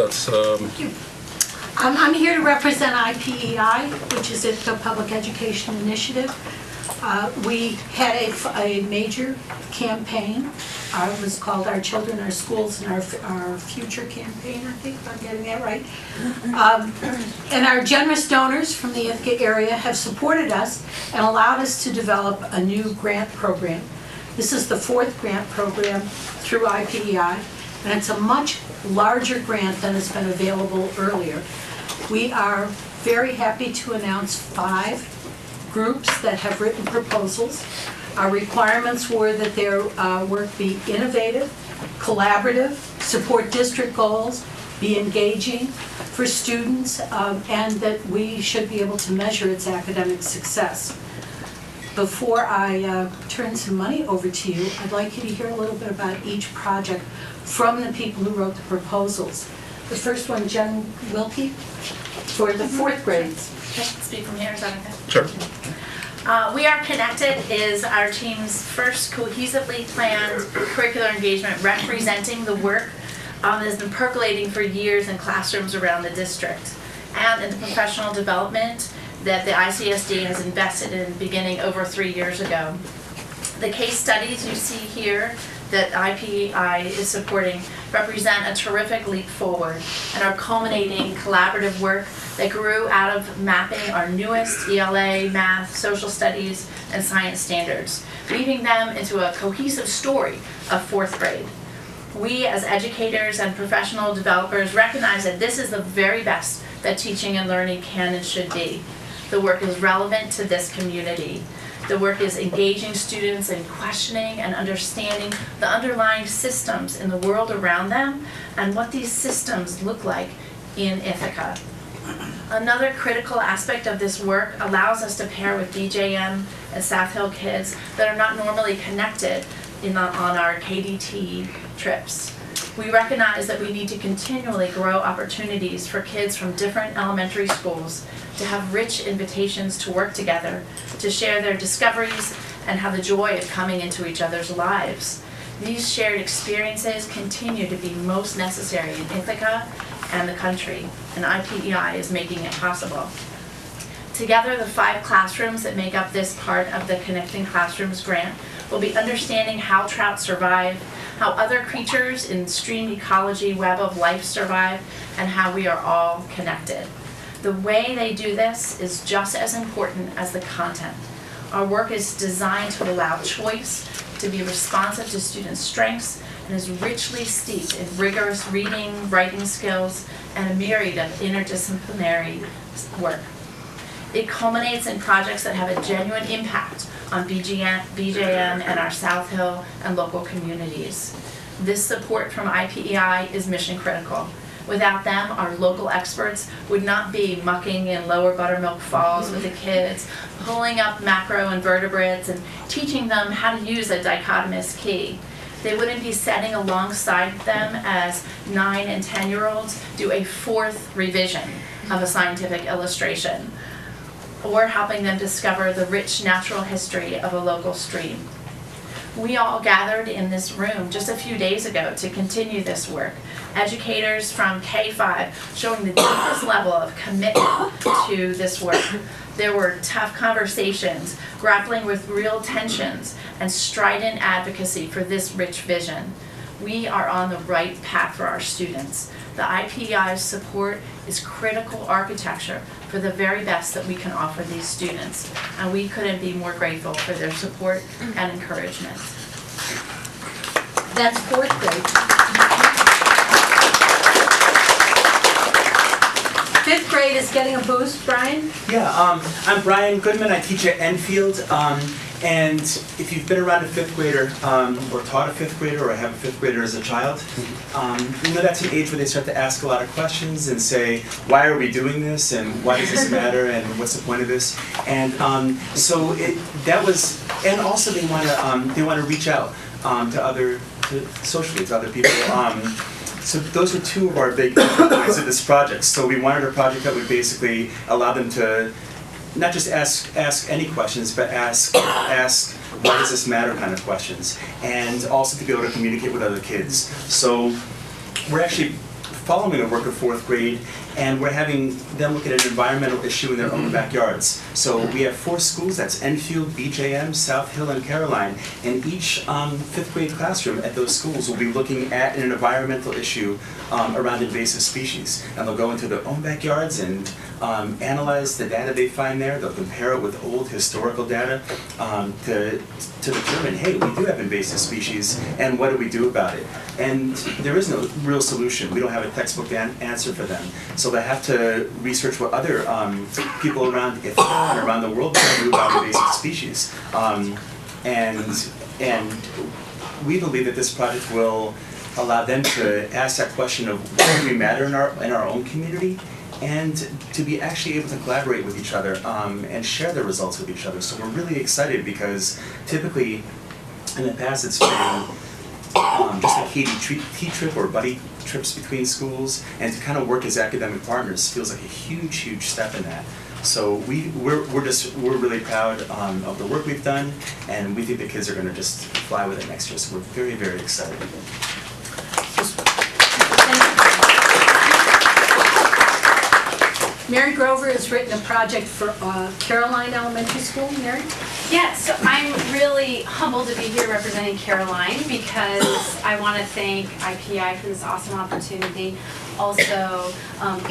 That's Thank you. I'm here to represent IPEI, which is Ithaca Public Education Initiative. We had a major campaign. It was called Our Children, Our Schools, and Our Future campaign, I think, if I'm getting that right. And our generous donors from the Ithaca area have supported us and allowed us to develop a new grant program. This is the 4th grant program through IPEI, and it's a much larger grant than has been available earlier. We are very happy to announce 5 groups that have written proposals. Our requirements were that their work be innovative, collaborative, support district goals, be engaging for students, and that we should be able to measure its academic success. Before I turn some money over to you, I'd like you to hear a little bit about each project from the people who wrote the proposals. The first one, Jen Wilkie, for the 4th grades. Okay, speak from here, is that okay? sure. We Are Connected is our team's first cohesively planned curricular engagement representing the work that has been percolating for years in classrooms around the district and in the professional development that the ICSD has invested in beginning over 3 years ago. The case studies you see here that IPEI is supporting represent a terrific leap forward and are culminating collaborative work that grew out of mapping our newest ELA, math, social studies, and science standards, weaving them into a cohesive story of 4th grade. We as educators and professional developers recognize that this is the very best that teaching and learning can and should be. The work is relevant to this community. The work is engaging students in questioning and understanding the underlying systems in the world around them and what these systems look like in Ithaca. Another critical aspect of this work allows us to pair with DJM and South Hill kids that are not normally connected on our KDT trips. We recognize that we need to continually grow opportunities for kids from different elementary schools to have rich invitations to work together, to share their discoveries, and have the joy of coming into each other's lives. These shared experiences continue to be most necessary in Ithaca and the country, and IPEI is making it possible. Together, the 5 classrooms that make up this part of the Connecting Classrooms grant will be understanding how trout survive, how other creatures in stream ecology web of life survive, and how we are all connected. The way they do this is just as important as the content. Our work is designed to allow choice, to be responsive to students' strengths, and is richly steeped in rigorous reading, writing skills, and a myriad of interdisciplinary work. It culminates in projects that have a genuine impact on BJM and our South Hill and local communities. This support from IPEI is mission critical. Without them, our local experts would not be mucking in lower Buttermilk Falls with the kids, pulling up macroinvertebrates and teaching them how to use a dichotomous key. They wouldn't be setting alongside them as 9 and 10-year-olds do a 4th revision of a scientific illustration, or helping them discover the rich natural history of a local stream. We all gathered in this room just a few days ago to continue this work. Educators from K-5 showing the deepest level of commitment to this work. There were tough conversations, grappling with real tensions, and strident advocacy for this rich vision. We are on the right path for our students. The IPEI's support is critical architecture for the very best that we can offer these students, and we couldn't be more grateful for their support and encouragement. That's 4th grade. 5th grade is getting a boost, Brian? Yeah, I'm Brian Goodman. I teach at Enfield. And if you've been around a 5th grader, or taught a 5th grader, or have a 5th grader as a child, you know that's an age where they start to ask a lot of questions and say, why are we doing this, and why does this matter, and what's the point of this? And so that was, and also they want to reach out socially to other people. So those are 2 of our big points of this project. So we wanted a project that would basically allow them to not just ask any questions, but ask why does this matter kind of questions, and also to be able to communicate with other kids. So we're actually following the work of 4th grade, and we're having them look at an environmental issue in their own backyards. So we have 4 schools, that's Enfield, BJM, South Hill, and Caroline, and each 5th grade classroom at those schools will be looking at an environmental issue around invasive species. And they'll go into their own backyards and analyze the data they find there. They'll compare it with old historical data to determine, hey, we do have invasive species, and what do we do about it? And there is no real solution. We don't have a textbook answer for them. So they have to research what other people around Ithaca and around the world can do about invasive species. And we believe that this project will allow them to ask that question of what do we matter in our own community, and to be actually able to collaborate with each other and share the results with each other. So we're really excited because typically in the past it's been just a KD trip or buddy trips between schools, and to kind of work as academic partners feels like a huge step in that. So we're really proud of the work we've done, and we think the kids are going to just fly with it next year. So we're very excited. Mary Grover has written a project for Caroline Elementary School. Mary? Yes, so I'm really humbled to be here representing Caroline because I want to thank IPEI for this awesome opportunity. Also,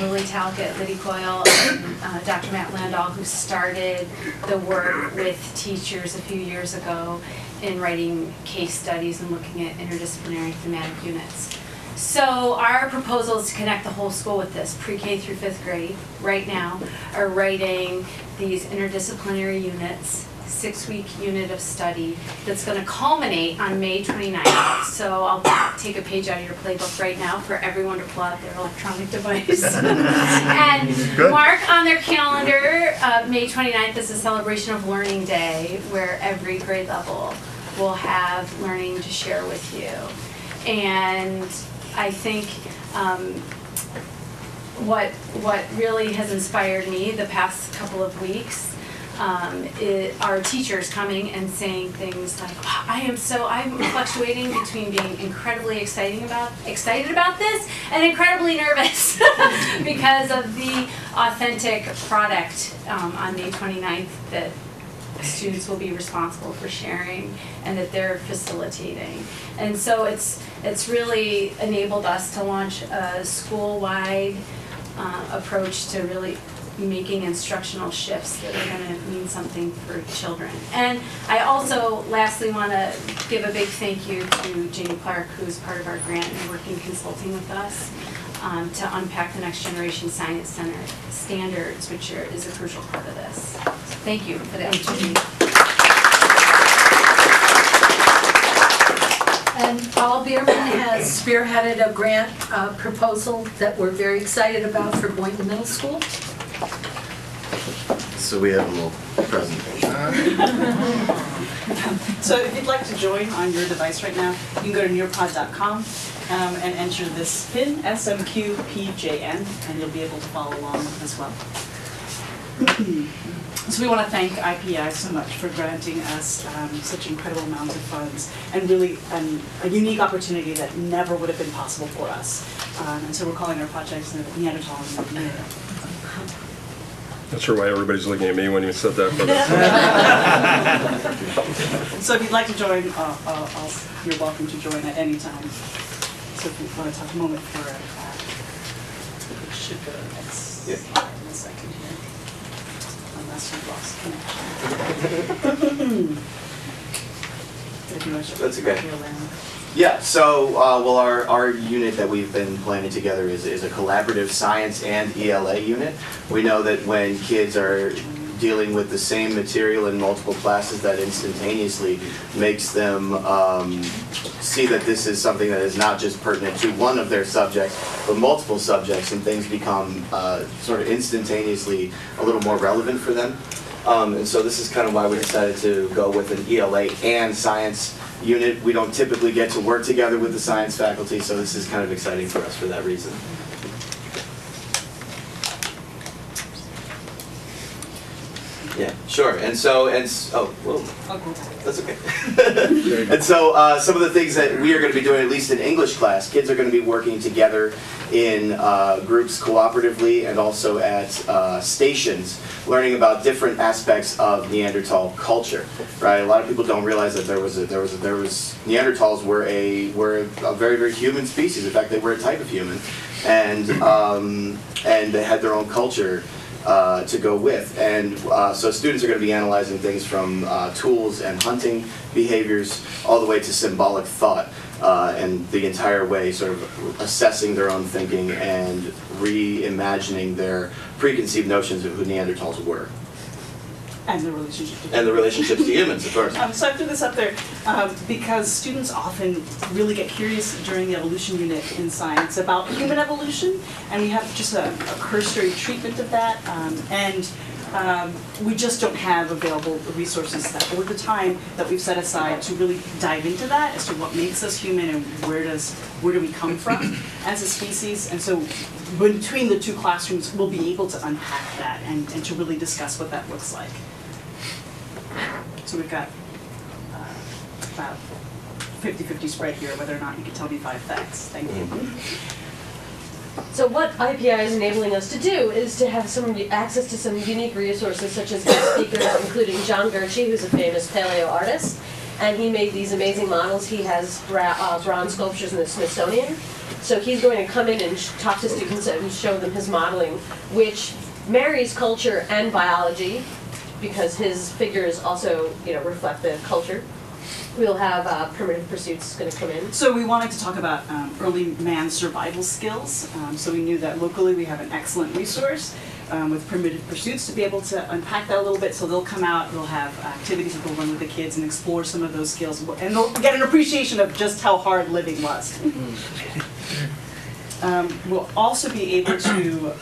Lily Talcott, Liddy Coyle, and Dr. Matt Landau, who started the work with teachers a few years ago in writing case studies and looking at interdisciplinary thematic units. So our proposal is to connect the whole school with this. Pre-K through 5th grade right now are writing these interdisciplinary units, 6-week unit of study that's going to culminate on May 29th. So I'll take a page out of your playbook right now for everyone to pull out their electronic device and mark on their calendar. May 29th is a celebration of Learning Day where every grade level will have learning to share with you. And I think what really has inspired me the past couple of weeks are teachers coming and saying things like, wow, I'm fluctuating between being incredibly excited about this and incredibly nervous because of the authentic product on May 29th that students will be responsible for sharing and that they're facilitating. And so it's really enabled us to launch a school-wide approach to really making instructional shifts that are going to mean something for children. And I also lastly want to give a big thank you to Janie Clark, who's part of our grant and working consulting with us to unpack the Next Generation Science Center standards, which is a crucial part of this. So thank you for the opportunity. And Paul Bierman has spearheaded a grant proposal that we're very excited about for Boynton Middle School. So we have a little presentation. So if you'd like to join on your device right now, you can go to nearpod.com and enter this PIN, SMQPJN, and you'll be able to follow along as well. So we want to thank IPEI so much for granting us such incredible amounts of funds and really a unique opportunity that never would have been possible for us. And so we're calling our projects Neanderthal Culture. Not sure why everybody's looking at me when you said that. But So if you'd like to join, you're welcome to join at any time. So if you want to talk a moment for it should go next in a second here. Unless you've lost connection. If you want to That's okay. your land. Yeah, so well, our unit that we've been planning together is a collaborative science and ELA unit. We know that when kids are dealing with the same material in multiple classes, that instantaneously makes them see that this is something that is not just pertinent to one of their subjects, but multiple subjects, and things become sort of instantaneously a little more relevant for them. And so this is kind of why we decided to go with an ELA and science unit. We don't typically get to work together with the science faculty, so this is kind of exciting for us for that reason. Yeah, sure. Oh, whoa. I'll go back. That's okay. And so some of the things that we are going to be doing, at least in English class, kids are going to be working together in groups cooperatively and also at stations, learning about different aspects of Neanderthal culture. Right? A lot of people don't realize that Neanderthals were a very, very human species. In fact, they were a type of human, and they had their own culture to go with. And so students are going to be analyzing things from tools and hunting behaviors all the way to symbolic thought, and the entire way sort of assessing their own thinking and reimagining their preconceived notions of who Neanderthals were. And the relationship to And the relationships to humans, of course. So I threw this up there because students often really get curious during the evolution unit in science about human evolution, and we have just a cursory treatment of that, and we just don't have available resources or the time that we've set aside to really dive into that as to what makes us human and where do we come from as a species. And so between the two classrooms, we'll be able to unpack that and to really discuss what that looks like. So we've got about 50-50 spread here, whether or not you can tell me 5 facts. Thank you. So what IPEI is enabling us to do is to have some access to some unique resources, such as guest speakers, including John Gertschy, who's a famous paleo artist, and he made these amazing models. He has bronze sculptures in the Smithsonian. So he's going to come in and talk to students and show them his modeling, which marries culture and biology, because his figures also, reflect the culture. We'll have Primitive Pursuits going to come in. So we wanted to talk about early man survival skills. So we knew that locally we have an excellent resource with Primitive Pursuits to be able to unpack that a little bit. So they'll come out, they'll have activities that they'll run with the kids and explore some of those skills. And they'll get an appreciation of just how hard living was. We'll also be able to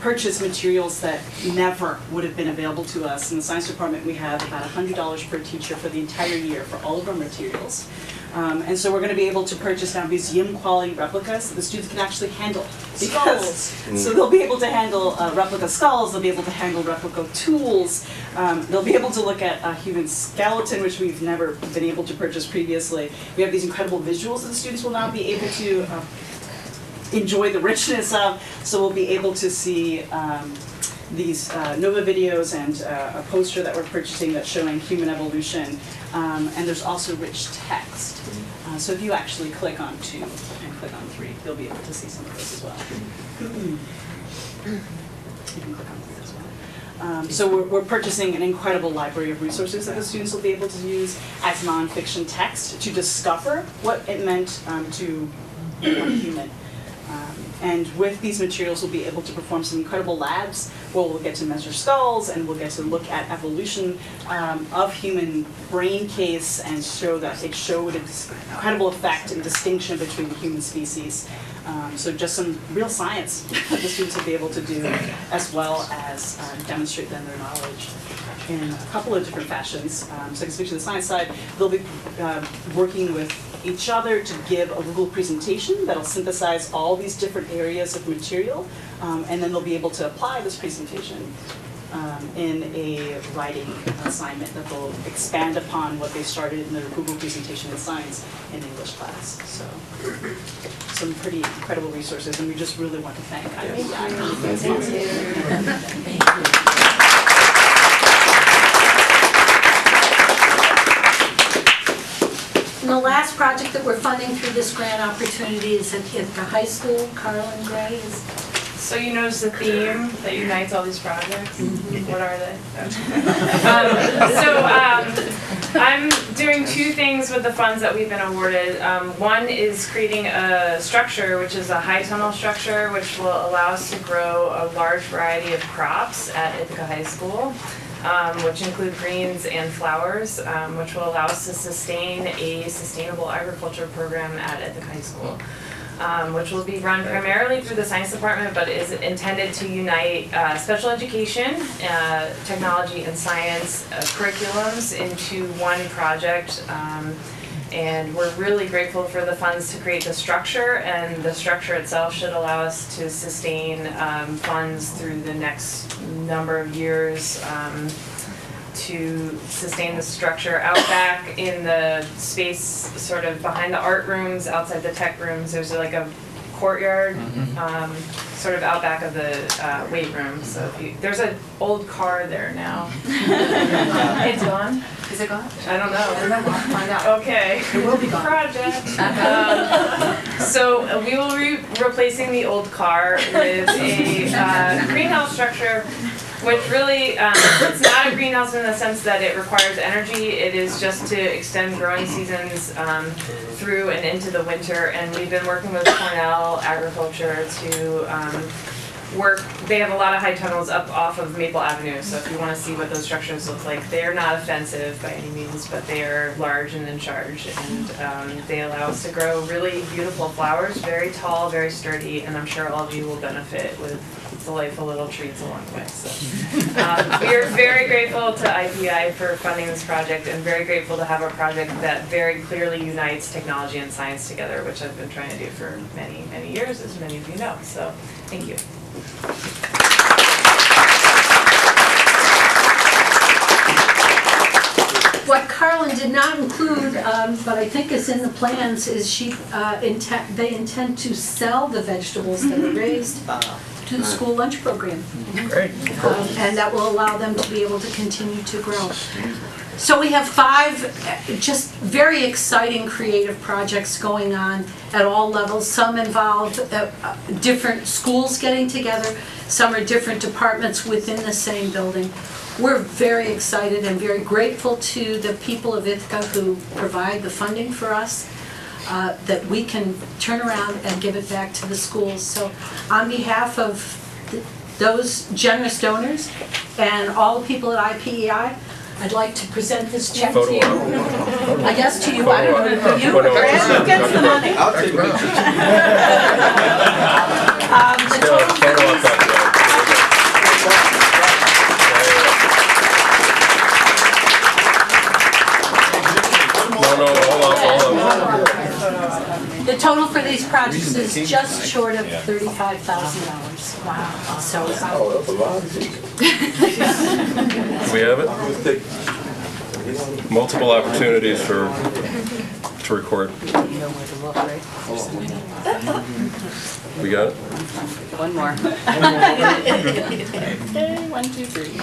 purchase materials that never would have been available to us. In the science department, we have about $100 per teacher for the entire year for all of our materials. And so we're going to be able to purchase now museum quality replicas that the students can actually handle. Skulls. So they'll be able to handle replica skulls, they'll be able to handle replica tools, they'll be able to look at a human skeleton, which we've never been able to purchase previously. We have these incredible visuals that the students will now be able to enjoy the richness of, so we'll be able to see these NOVA videos and a poster that we're purchasing that's showing human evolution, and there's also rich text. So if you actually click on 2 and click on 3, you'll be able to see some of this as well. You can click on 3 as well. So we're purchasing an incredible library of resources that the students will be able to use as nonfiction text to discover what it meant to be human. And with these materials, we'll be able to perform some incredible labs where we'll get to measure skulls and we'll get to look at evolution of human brain case and show that it showed an incredible effect and distinction between the human species. So just some real science that the students will be able to do, as well as demonstrate then their knowledge in a couple of different fashions. So I can speak to the science side. They'll be working with each other to give a Google presentation that'll synthesize all these different areas of material, and then they'll be able to apply this presentation in a writing assignment that will expand upon what they started in their Google presentation in science in English class. So some pretty incredible resources, and we just really want to thank IPEI. Thank you. And the last project that we're funding through this grant opportunity is at Ithaca High School. Carlin Gray is. So you notice the theme that unites all these projects? What are they? I'm doing 2 things with the funds that we've been awarded. One is creating a structure, which is a high tunnel structure, which will allow us to grow a large variety of crops at Ithaca High School, which include greens and flowers, which will allow us to sustain a sustainable agriculture program at Ithaca High School. Which will be run primarily through the science department, but is intended to unite special education, technology, and science curriculums into one project. And we're really grateful for the funds to create the structure, and the structure itself should allow us to sustain funds through the next number of years to sustain the structure out back in the space sort of behind the art rooms, outside the tech rooms. There's like a courtyard sort of out back of the weight room. So if you, there's an old car there now. It's gone? Is it gone? I don't know. Find out. Okay. It will be gone. Project. So we will be replacing the old car with a greenhouse structure, which really, it's not a greenhouse in the sense that it requires energy. It is just to extend growing seasons through and into the winter. And we've been working with Cornell Agriculture to work. They have a lot of high tunnels up off of Maple Avenue. So if you want to see what those structures look like, they are not offensive by any means, but they are large and in charge. And they allow us to grow really beautiful flowers, very tall, very sturdy, and I'm sure all of you will benefit with delightful little treats along the way. So we are very grateful to IPEI for funding this project, and very grateful to have a project that very clearly unites technology and science together, which I've been trying to do for many, many years, as many of you know. So thank you. What Carlin did not include, but I think is in the plans, is they intend to sell the vegetables that are raised to the school lunch program. Great. And that will allow them to be able to continue to grow. So we have 5 just very exciting creative projects going on at all levels. Some involve different schools getting together, some are different departments within the same building. We're very excited and very grateful to the people of Ithaca who provide the funding for us, that we can turn around and give it back to the schools. So on behalf of those generous donors and all the people at IPEI, I'd like to present this check to you. I guess to you, I don't know, to you. Who gets the money? I'll take it. The total for these- The total for these projects is just short of $35,000. Wow. So, We have it? Multiple opportunities to record. We got it? One more. Okay, 1, 2, 3.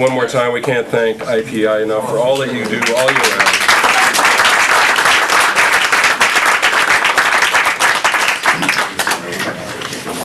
One more time, we can't thank IPEI enough for all that you do all year round.